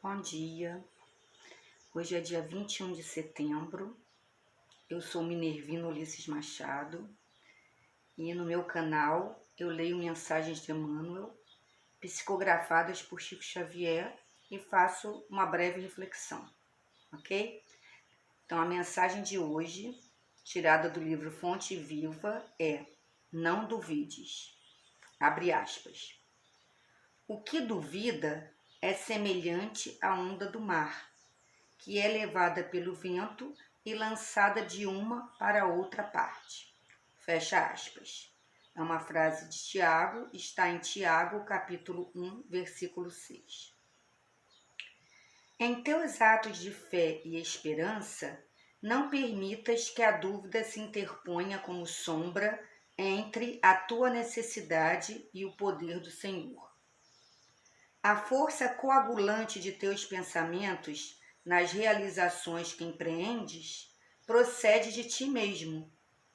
Bom dia, hoje é dia 21 de setembro, eu sou Minervina Ulisses Machado e no meu canal eu leio mensagens de Emmanuel, psicografadas por Chico Xavier e faço uma breve reflexão, ok? Então a mensagem de hoje, tirada do livro Fonte Viva, é: não duvides, abre aspas. O que duvida é semelhante à onda do mar, que é levada pelo vento e lançada de uma para outra parte. Fecha aspas. É uma frase de Tiago, está em Tiago, capítulo 1, versículo 6. Em teus atos de fé e esperança, não permitas que a dúvida se interponha como sombra entre a tua necessidade e o poder do Senhor. A força coagulante de teus pensamentos nas realizações que empreendes procede de ti mesmo,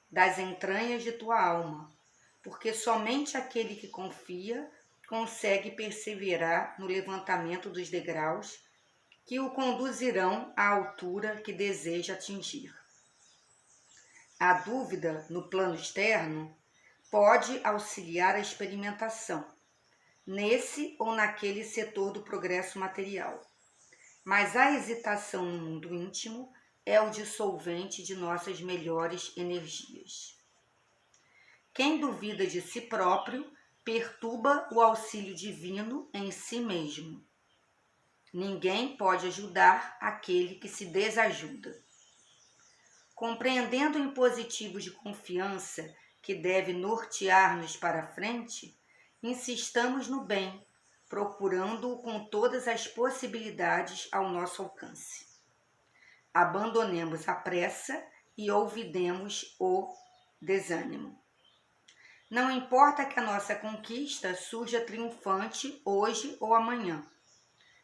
das entranhas de tua alma, porque somente aquele que confia consegue perseverar no levantamento dos degraus que o conduzirão à altura que deseja atingir. A dúvida, no plano externo, pode auxiliar a experimentação, nesse ou naquele setor do progresso material. Mas a hesitação no mundo íntimo é o dissolvente de nossas melhores energias. Quem duvida de si próprio perturba o auxílio divino em si mesmo. Ninguém pode ajudar aquele que se desajuda. Compreendendo o impositivo de confiança que deve nortear-nos para a frente, insistamos no bem, procurando-o com todas as possibilidades ao nosso alcance. Abandonemos a pressa e olvidemos o desânimo. Não importa que a nossa conquista surja triunfante hoje ou amanhã.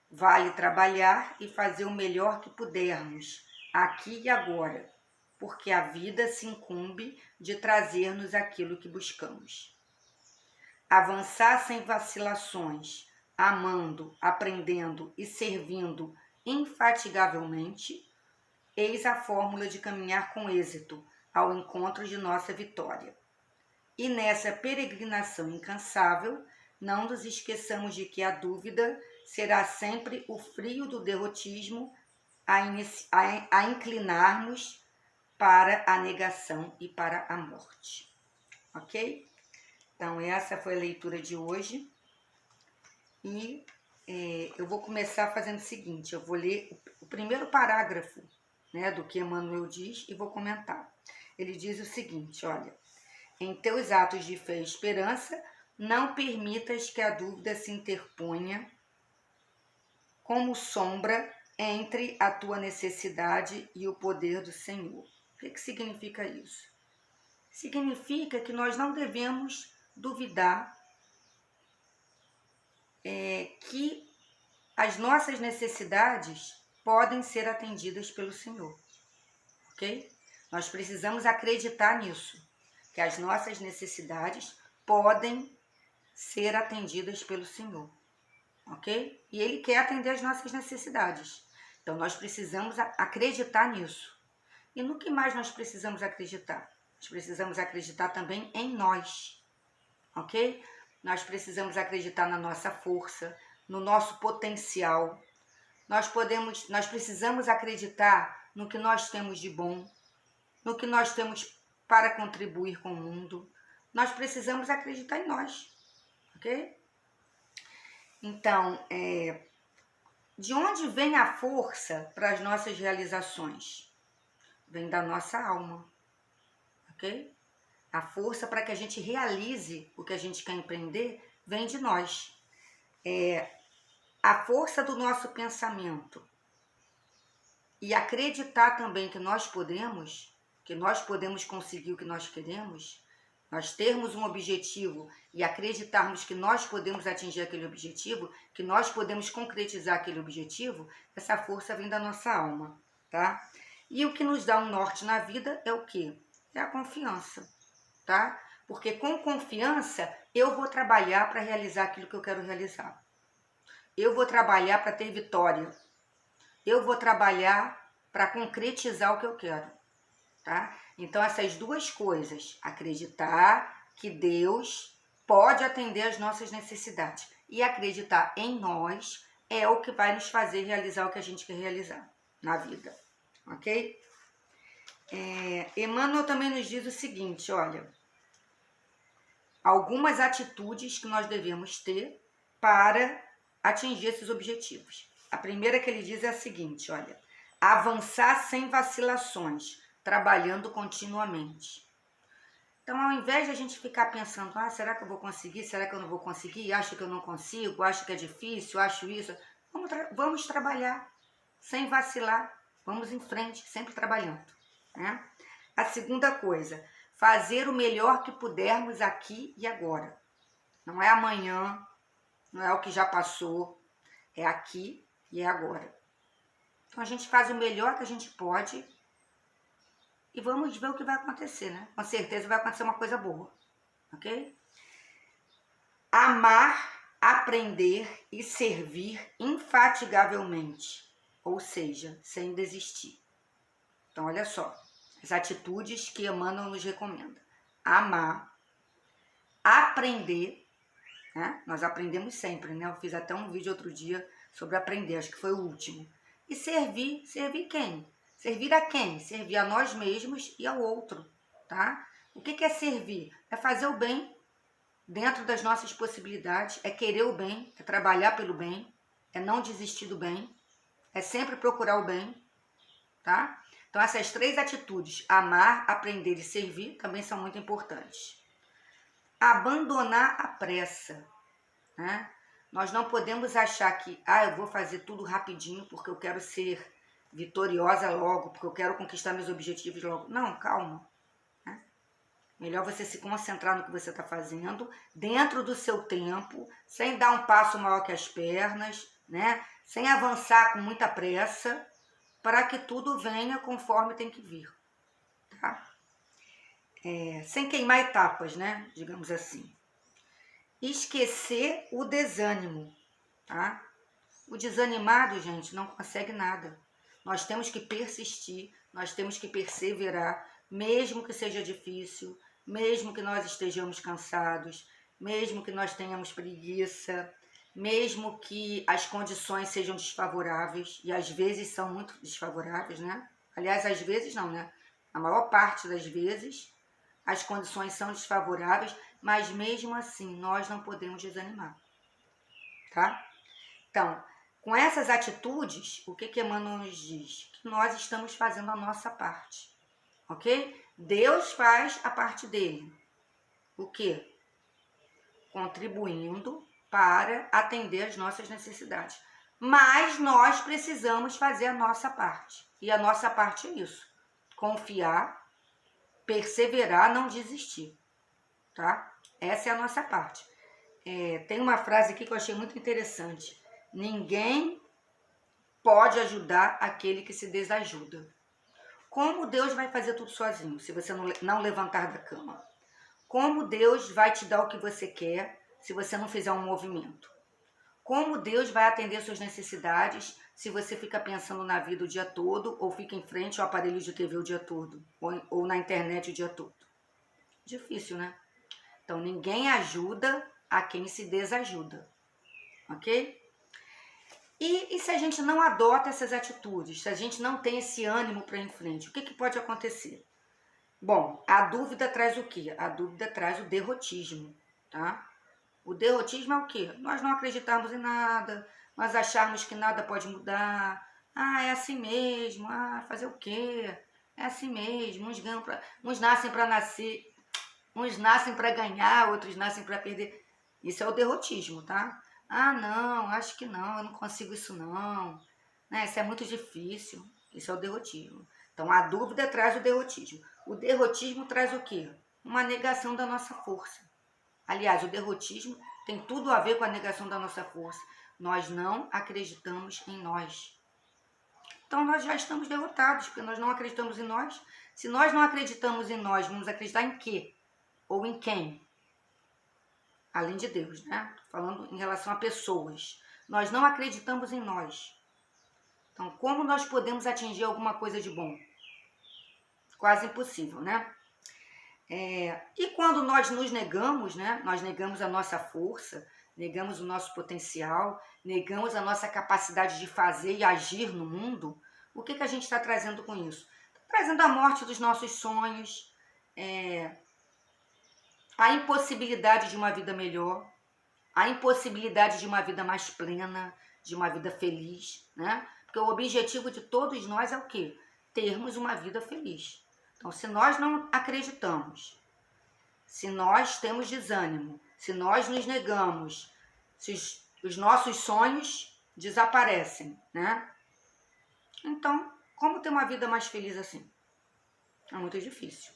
Vale trabalhar e fazer o melhor que pudermos, aqui e agora, porque a vida se incumbe de trazer-nos aquilo que buscamos. Avançar sem vacilações, amando, aprendendo e servindo infatigavelmente, eis a fórmula de caminhar com êxito ao encontro de nossa vitória. E nessa peregrinação incansável, não nos esqueçamos de que a dúvida será sempre o frio do derrotismo a inclinar-nos para a negação e para a morte. Ok? Então, essa foi a leitura de hoje. E eu vou começar fazendo o seguinte: eu vou ler o primeiro parágrafo, né, do que Emmanuel diz e vou comentar. Ele diz o seguinte: olha, em teus atos de fé e esperança, não permitas que a dúvida se interponha como sombra entre a tua necessidade e o poder do Senhor. O que significa isso? Significa que nós não devemos duvidar que as nossas necessidades podem ser atendidas pelo Senhor, ok? Nós precisamos acreditar nisso, que as nossas necessidades podem ser atendidas pelo Senhor, ok? E Ele quer atender as nossas necessidades. Então, nós precisamos acreditar nisso. E no que mais nós precisamos acreditar? Nós precisamos acreditar também em nós, ok? Nós precisamos acreditar na nossa força, no nosso potencial. Nós precisamos acreditar no que nós temos de bom, no que nós temos para contribuir com o mundo. Nós precisamos acreditar em nós, ok? Então, de onde vem a força para as nossas realizações? Vem da nossa alma, ok? A força para que a gente realize o que a gente quer empreender vem de nós. A força do nosso pensamento e acreditar também que nós podemos conseguir o que nós queremos, nós termos um objetivo e acreditarmos que nós podemos atingir aquele objetivo, que nós podemos concretizar aquele objetivo, essa força vem da nossa alma, tá? E o que nos dá um norte na vida é o quê? É a confiança, tá? Porque com confiança eu vou trabalhar para realizar aquilo que eu quero realizar. eu vou trabalhar para ter vitória. Eu vou trabalhar para concretizar o que eu quero, tá? Então, essas duas coisas, acreditar que Deus pode atender às nossas necessidades e acreditar em nós é o que vai nos fazer realizar o que a gente quer realizar na vida, ok? Emmanuel também nos diz o seguinte, olha, algumas atitudes que nós devemos ter para atingir esses objetivos. A primeira que ele diz é a seguinte, olha, avançar sem vacilações, trabalhando continuamente. Então, ao invés de a gente ficar pensando, será que eu vou conseguir, será que eu não vou conseguir, acho que eu não consigo, acho que é difícil, acho isso, vamos trabalhar sem vacilar, vamos em frente, sempre trabalhando, né? A segunda coisa, fazer o melhor que pudermos aqui e agora. Não é amanhã, não é o que já passou, é aqui e é agora. Então a gente faz o melhor que a gente pode e vamos ver o que vai acontecer, né? Com certeza vai acontecer uma coisa boa, ok? Amar, aprender e servir infatigavelmente, ou seja, sem desistir. Então olha só, as atitudes que Emmanuel nos recomenda. Amar, aprender, né? Nós aprendemos sempre, né? Eu fiz até um vídeo outro dia sobre aprender, acho que foi o último. E servir, servir quem? Servir a quem? Servir a nós mesmos e ao outro, tá? O que é servir? É fazer o bem dentro das nossas possibilidades, é querer o bem, é trabalhar pelo bem, é não desistir do bem, é sempre procurar o bem, tá? Então essas três atitudes, amar, aprender e servir, também são muito importantes. Abandonar a pressa, né? Nós não podemos achar que, eu vou fazer tudo rapidinho porque eu quero ser vitoriosa logo, porque eu quero conquistar meus objetivos logo. Não, calma. Né? Melhor você se concentrar no que você está fazendo, dentro do seu tempo, sem dar um passo maior que as pernas, né? Sem avançar com muita pressa, para que tudo venha conforme tem que vir. Tá? Sem queimar etapas, né? Digamos assim. Esquecer o desânimo, tá? O desanimado, gente, não consegue nada. Nós temos que persistir, nós temos que perseverar, mesmo que seja difícil, mesmo que nós estejamos cansados, mesmo que nós tenhamos preguiça, mesmo que as condições sejam desfavoráveis, e às vezes são muito desfavoráveis, né? Aliás, às vezes não, né? A maior parte das vezes as condições são desfavoráveis, mas mesmo assim nós não podemos desanimar, tá? Então, com essas atitudes, o que Emmanuel nos diz? Que nós estamos fazendo a nossa parte, ok? Deus faz a parte dele. O quê? Contribuindo para atender as nossas necessidades. Mas nós precisamos fazer a nossa parte. E a nossa parte é isso. Confiar, perseverar, não desistir, tá? Essa é a nossa parte. Tem uma frase aqui que eu achei muito interessante. Ninguém pode ajudar aquele que se desajuda. Como Deus vai fazer tudo sozinho, se você não levantar da cama? Como Deus vai te dar o que você quer, se você não fizer um movimento? Como Deus vai atender suas necessidades, se você fica pensando na vida o dia todo, ou fica em frente ao aparelho de TV o dia todo, ou na internet o dia todo? Difícil, né? Então, ninguém ajuda a quem se desajuda, ok? E se a gente não adota essas atitudes, se a gente não tem esse ânimo para ir em frente, o que pode acontecer? Bom, a dúvida traz o quê? A dúvida traz o derrotismo, tá? O derrotismo é o quê? Nós não acreditarmos em nada, nós acharmos que nada pode mudar. É assim mesmo, fazer o quê? É assim mesmo, uns nascem para nascer, uns nascem para ganhar, outros nascem para perder. Isso é o derrotismo, tá? Não, acho que não, eu não consigo isso não. Né? Isso é muito difícil. Isso é o derrotismo. Então, a dúvida traz o derrotismo. O derrotismo traz o quê? Uma negação da nossa força. Aliás, o derrotismo tem tudo a ver com a negação da nossa força. Nós não acreditamos em nós. Então, nós já estamos derrotados, porque nós não acreditamos em nós. Se nós não acreditamos em nós, vamos acreditar em quê? Ou em quem? Além de Deus, né? Falando em relação a pessoas. nós não acreditamos em nós. Então, como nós podemos atingir alguma coisa de bom? Quase impossível, né? E quando nós nos negamos, né? Nós negamos a nossa força, negamos o nosso potencial, negamos a nossa capacidade de fazer e agir no mundo, o que a gente está trazendo com isso? Tá trazendo a morte dos nossos sonhos, a impossibilidade de uma vida melhor, a impossibilidade de uma vida mais plena, de uma vida feliz, né? Porque o objetivo de todos nós é o quê? Termos uma vida feliz. Então, se nós não acreditamos, se nós temos desânimo, se nós nos negamos, se os nossos sonhos desaparecem, né? Então, como ter uma vida mais feliz assim? É muito difícil,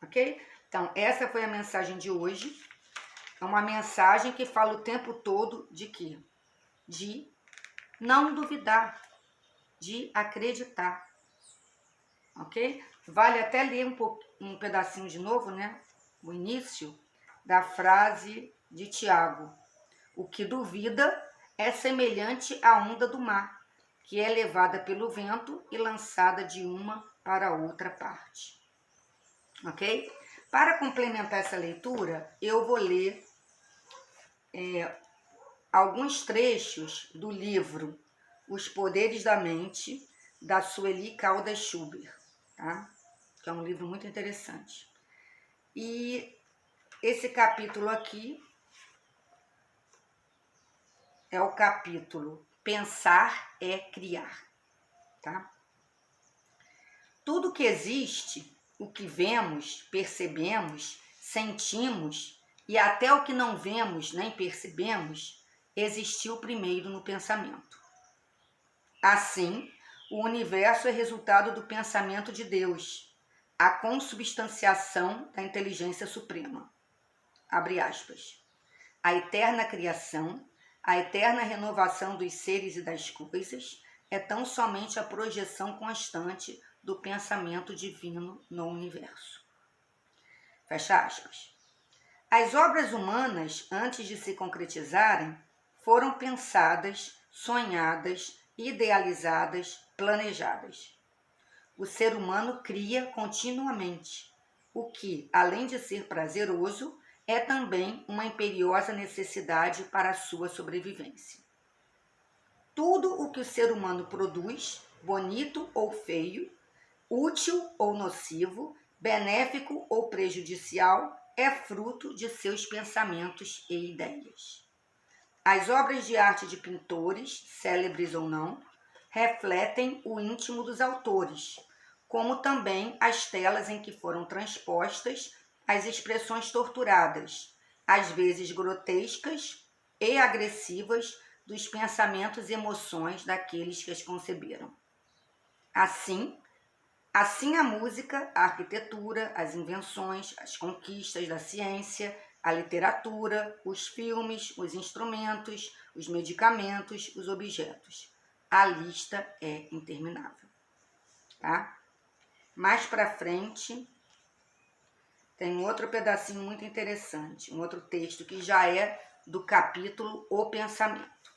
ok? Então, essa foi a mensagem de hoje. É uma mensagem que fala o tempo todo de quê? De não duvidar, de acreditar, ok? Vale até ler um pedacinho de novo, né? O início da frase de Tiago. O que duvida é semelhante à onda do mar, que é levada pelo vento e lançada de uma para outra parte. Ok? Para complementar essa leitura, eu vou ler alguns trechos do livro Os Poderes da Mente, da Sueli Caldas Schubert, tá? Que é um livro muito interessante. E esse capítulo aqui é o capítulo Pensar é Criar, tá? Tudo que existe, o que vemos, percebemos, sentimos e até o que não vemos nem percebemos, existiu primeiro no pensamento. Assim, o universo é resultado do pensamento de Deus, a consubstanciação da inteligência suprema. Abre aspas. A eterna criação, a eterna renovação dos seres e das coisas é tão somente a projeção constante do pensamento divino no universo. Fecha aspas. As obras humanas, antes de se concretizarem, foram pensadas, sonhadas, idealizadas, planejadas. O ser humano cria continuamente, o que, além de ser prazeroso, é também uma imperiosa necessidade para a sua sobrevivência. Tudo o que o ser humano produz, bonito ou feio, útil ou nocivo, benéfico ou prejudicial, é fruto de seus pensamentos e ideias. As obras de arte de pintores, célebres ou não, refletem o íntimo dos autores, como também as telas em que foram transpostas as expressões torturadas, às vezes grotescas e agressivas, dos pensamentos e emoções daqueles que as conceberam. Assim a música, a arquitetura, as invenções, as conquistas da ciência, a literatura, os filmes, os instrumentos, os medicamentos, os objetos. A lista é interminável, tá? Mais para frente, tem um outro pedacinho muito interessante, um outro texto que já é do capítulo O Pensamento.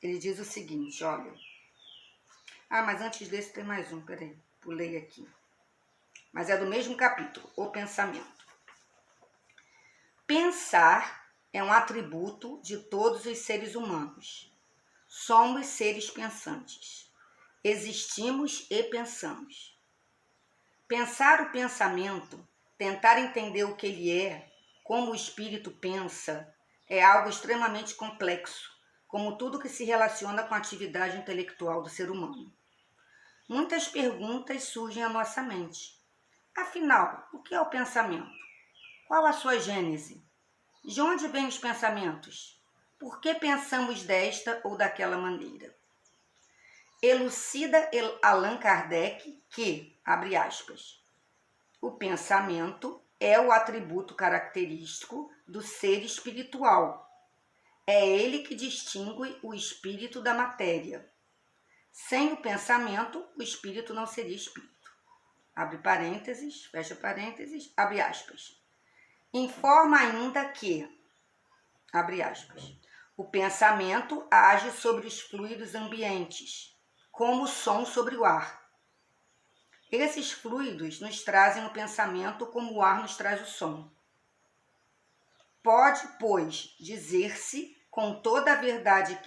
Ele diz o seguinte, olha. Mas antes desse tem mais um, peraí, pulei aqui. Mas é do mesmo capítulo, O Pensamento. Pensar é um atributo de todos os seres humanos. Somos seres pensantes. Existimos e pensamos. Pensar o pensamento, tentar entender o que ele é, como o espírito pensa, é algo extremamente complexo, como tudo que se relaciona com a atividade intelectual do ser humano. Muitas perguntas surgem à nossa mente. Afinal, o que é o pensamento? Qual a sua gênese? De onde vêm os pensamentos? Por que pensamos desta ou daquela maneira? Elucida Allan Kardec que, abre aspas, o pensamento é o atributo característico do ser espiritual. É ele que distingue o espírito da matéria. Sem o pensamento, o espírito não seria espírito. Abre parênteses, fecha parênteses, abre aspas. Informa ainda que, abre aspas, O pensamento age sobre os fluidos ambientes, como o som sobre o ar. Esses fluidos nos trazem o pensamento como o ar nos traz o som. Pode, pois, dizer-se com toda a verdade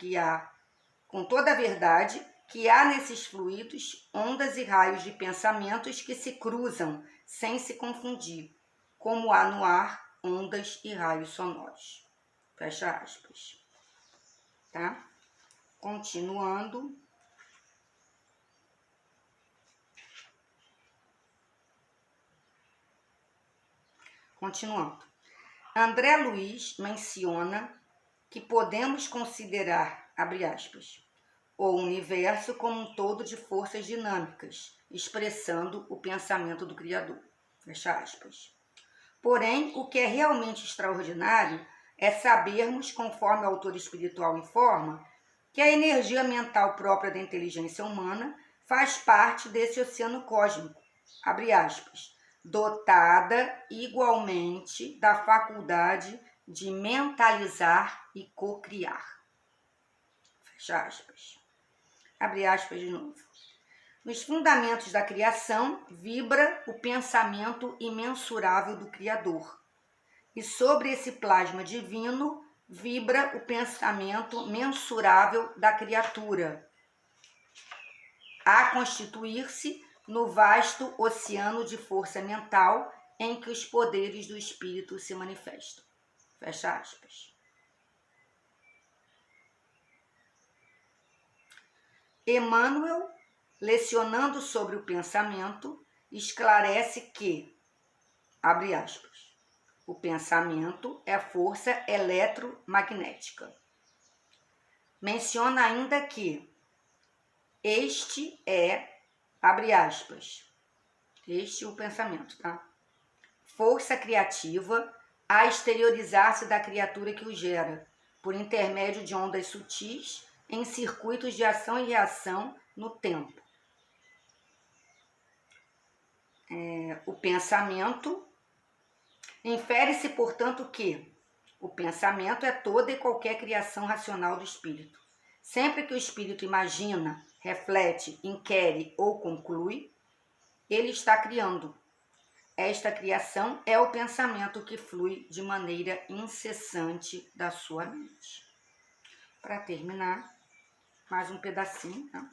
que há nesses fluidos ondas e raios de pensamentos que se cruzam sem se confundir, como há no ar ondas e raios sonoros. Fecha aspas. Tá? Continuando. André Luiz menciona que podemos considerar, abre aspas, o universo como um todo de forças dinâmicas, expressando o pensamento do Criador. Fecha aspas. Porém, o que é realmente extraordinário é sabermos, conforme o autor espiritual informa, que a energia mental própria da inteligência humana faz parte desse oceano cósmico, abre aspas, dotada igualmente da faculdade de mentalizar e cocriar. Fecha aspas. Abre aspas de novo. Nos fundamentos da criação vibra o pensamento imensurável do Criador. E sobre esse plasma divino vibra o pensamento mensurável da criatura, a constituir-se no vasto oceano de força mental em que os poderes do espírito se manifestam. Fecha aspas. Emmanuel, lecionando sobre o pensamento, esclarece que, abre aspas, o pensamento é força eletromagnética. Menciona ainda que este é, abre aspas, este é o pensamento, tá? Força criativa a exteriorizar-se da criatura que o gera, por intermédio de ondas sutis em circuitos de ação e reação no tempo. O pensamento, infere-se, portanto, que o pensamento é toda e qualquer criação racional do espírito. Sempre que o espírito imagina, reflete, inquere ou conclui, ele está criando. Esta criação é o pensamento que flui de maneira incessante da sua mente. Para terminar, mais um pedacinho, tá?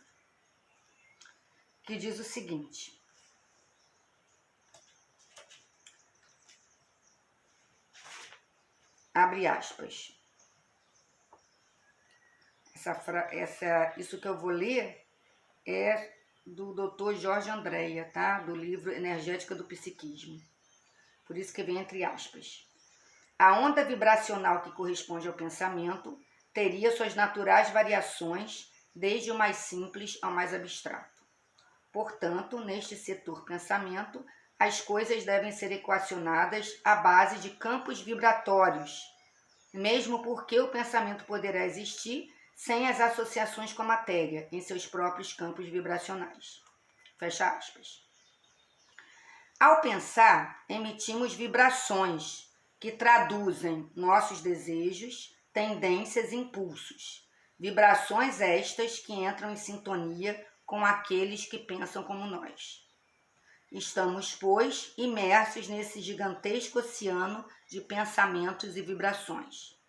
Que diz o seguinte. Abre aspas. Isso que eu vou ler é do Dr. Jorge Andréa, tá? Do livro Energética do Psiquismo. Por isso que vem entre aspas. A onda vibracional que corresponde ao pensamento teria suas naturais variações, desde o mais simples ao mais abstrato. Portanto, neste setor pensamento, as coisas devem ser equacionadas à base de campos vibratórios, mesmo porque o pensamento poderá existir sem as associações com a matéria em seus próprios campos vibracionais. Fecha aspas. Ao pensar, emitimos vibrações que traduzem nossos desejos, tendências e impulsos. Vibrações estas que entram em sintonia com aqueles que pensam como nós. Estamos, pois, imersos nesse gigantesco oceano de pensamentos e vibrações.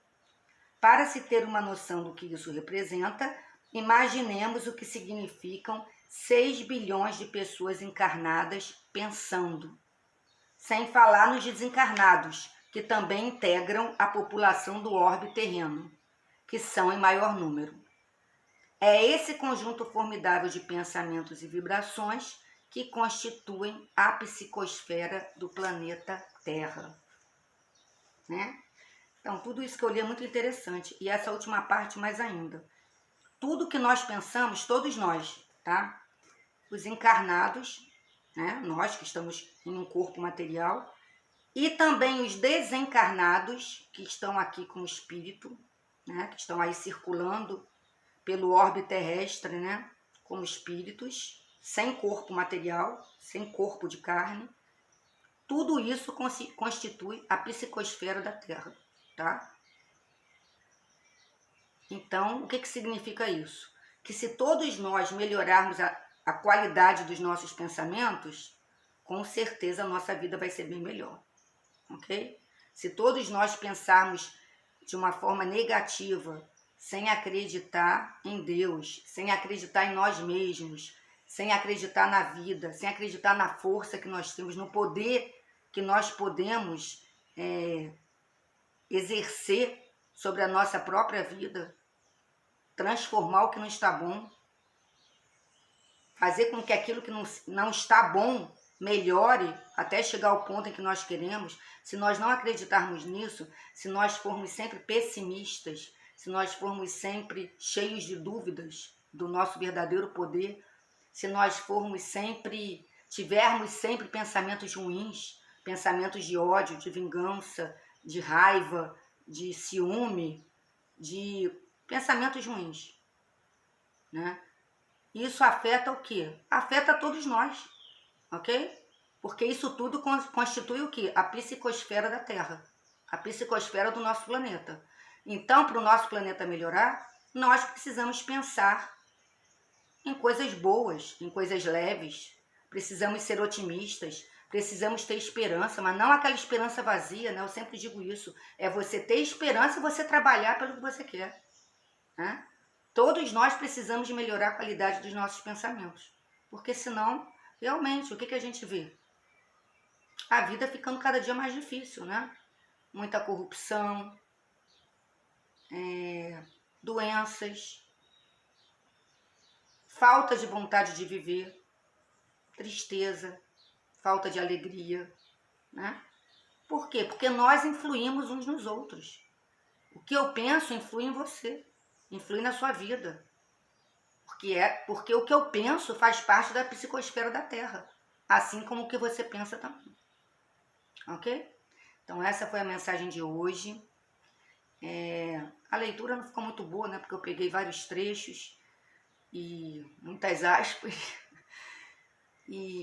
Para se ter uma noção do que isso representa, imaginemos o que significam 6 bilhões de pessoas encarnadas pensando, sem falar nos desencarnados, que também integram a população do orbe terreno, que são em maior número. É esse conjunto formidável de pensamentos e vibrações que constituem a psicosfera do planeta Terra, né? Então, tudo isso que eu li é muito interessante. E essa última parte mais ainda. Tudo que nós pensamos, todos nós, tá? Os encarnados, né? Nós que estamos em um corpo material. E também os desencarnados, que estão aqui como espírito, né? Que estão aí circulando pelo orbe terrestre, né? Como espíritos, sem corpo material, sem corpo de carne. Tudo isso constitui a psicosfera da Terra. Tá? Então, o que significa isso? Que se todos nós melhorarmos a qualidade dos nossos pensamentos, com certeza a nossa vida vai ser bem melhor, ok? Se todos nós pensarmos de uma forma negativa, sem acreditar em Deus, sem acreditar em nós mesmos, sem acreditar na vida, sem acreditar na força que nós temos, no poder que nós podemos exercer sobre a nossa própria vida, transformar o que não está bom, fazer com que aquilo que não está bom melhore até chegar ao ponto em que nós queremos. Se nós não acreditarmos nisso, se nós formos sempre pessimistas, se nós formos sempre cheios de dúvidas do nosso verdadeiro poder, se nós tivermos sempre pensamentos ruins, pensamentos de ódio, de vingança, de raiva, de ciúme, de pensamentos ruins, né? Isso afeta o quê? Afeta todos nós, ok? Porque isso tudo constitui o quê? A psicosfera da Terra, a psicosfera do nosso planeta. Então, para o nosso planeta melhorar, nós precisamos pensar em coisas boas, em coisas leves. Precisamos ser otimistas, precisamos ter esperança, mas não aquela esperança vazia, né? Eu sempre digo isso. É você ter esperança e você trabalhar pelo que você quer, né? Todos nós precisamos melhorar a qualidade dos nossos pensamentos. Porque senão, realmente, o que a gente vê? A vida ficando cada dia mais difícil, né? Muita corrupção, doenças, falta de vontade de viver, tristeza, falta de alegria, né? Por quê? Porque nós influímos uns nos outros. O que eu penso influi em você, influi na sua vida. Porque o que eu penso faz parte da psicosfera da Terra, assim como o que você pensa também. Ok? Então essa foi a mensagem de hoje. A leitura não ficou muito boa, né? Porque eu peguei vários trechos e muitas aspas.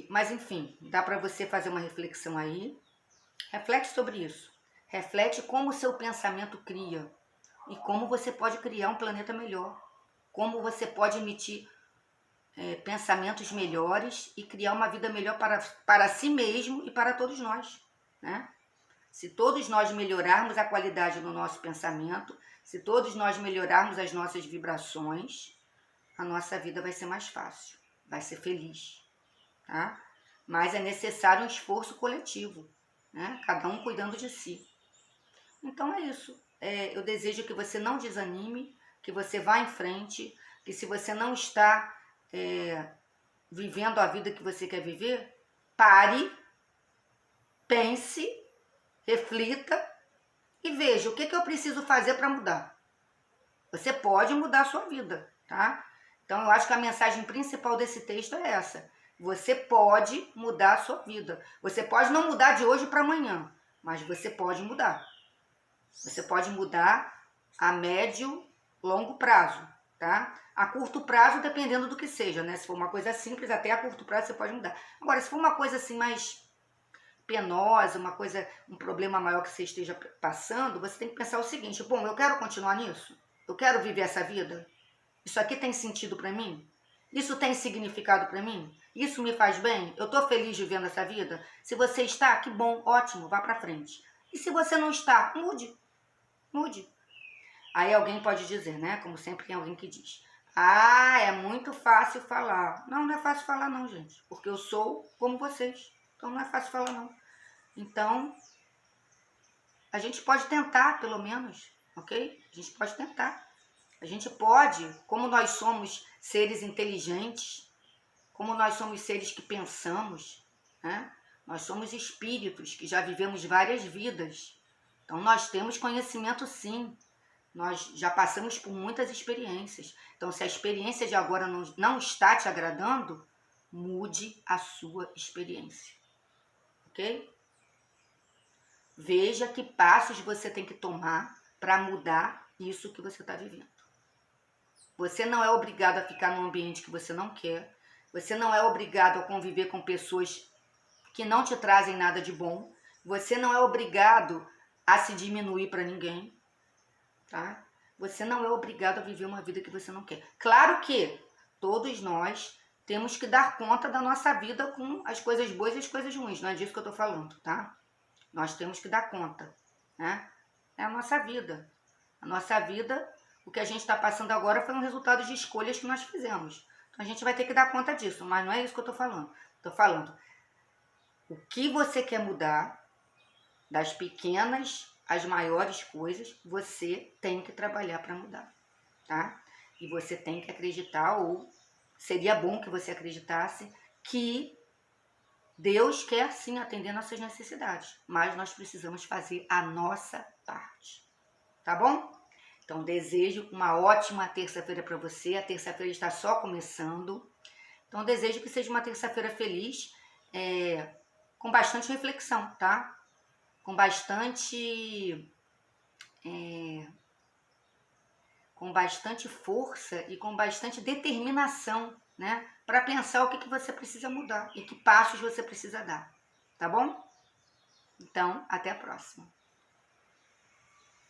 Mas enfim, dá para você fazer uma reflexão aí. Reflete sobre isso. Reflete como o seu pensamento cria e como você pode criar um planeta melhor. Como você pode emitir pensamentos melhores e criar uma vida melhor para si mesmo e para todos nós, né? Se todos nós melhorarmos a qualidade do nosso pensamento, se todos nós melhorarmos as nossas vibrações, a nossa vida vai ser mais fácil, vai ser feliz, tá? Mas é necessário um esforço coletivo, né? Cada um cuidando de si. Então é isso. Eu desejo que você não desanime, que você vá em frente, que se você não está vivendo a vida que você quer viver, pare, pense, reflita e veja o que eu preciso fazer para mudar. Você pode mudar a sua vida, tá? Então eu acho que a mensagem principal desse texto é essa. Você pode mudar a sua vida. Você pode não mudar de hoje para amanhã, mas você pode mudar. Você pode mudar a médio, longo prazo, tá? A curto prazo, dependendo do que seja, né? Se for uma coisa simples, até a curto prazo você pode mudar. Agora, se for uma coisa assim mais penosa, um problema maior que você esteja passando, você tem que pensar o seguinte: bom, eu quero continuar nisso? Eu quero viver essa vida? Isso aqui tem sentido para mim? Isso tem significado para mim? Isso me faz bem? Eu tô feliz vivendo essa vida? Se você está, que bom, ótimo, vá para frente. E se você não está, mude. Mude. Aí alguém pode dizer, né? Como sempre tem alguém que diz: ah, é muito fácil falar. Não, não é fácil falar não, gente. Porque eu sou como vocês. Então não é fácil falar não. Então, a gente pode tentar, pelo menos, ok? A gente pode tentar. A gente pode, como nós somos seres inteligentes, como nós somos seres que pensamos, né? Nós somos espíritos que já vivemos várias vidas. Então, nós temos conhecimento, sim. Nós já passamos por muitas experiências. Então, se a experiência de agora não está te agradando, mude a sua experiência. Ok? Veja que passos você tem que tomar para mudar isso que você está vivendo. Você não é obrigado a ficar num ambiente que você não quer. Você não é obrigado a conviver com pessoas que não te trazem nada de bom. Você não é obrigado a se diminuir para ninguém, tá? Você não é obrigado a viver uma vida que você não quer. Claro que todos nós temos que dar conta da nossa vida com as coisas boas e as coisas ruins. Não é disso que eu tô falando, tá? Nós temos que dar conta, né? É a nossa vida. A nossa vida, o que a gente está passando agora foi um resultado de escolhas que nós fizemos. Então a gente vai ter que dar conta disso, mas não é isso que eu tô falando. Tô falando o que você quer mudar, das pequenas às maiores coisas, você tem que trabalhar para mudar, tá? E você tem que acreditar, ou seria bom que você acreditasse, que Deus quer sim atender nossas necessidades, mas nós precisamos fazer a nossa parte, tá bom? Então desejo uma ótima terça-feira para você. A terça-feira está só começando, então desejo que seja uma terça-feira feliz, com bastante reflexão, tá? Com bastante força e com bastante determinação, né? Para pensar o que você precisa mudar e que passos você precisa dar, tá bom? Então, até a próxima.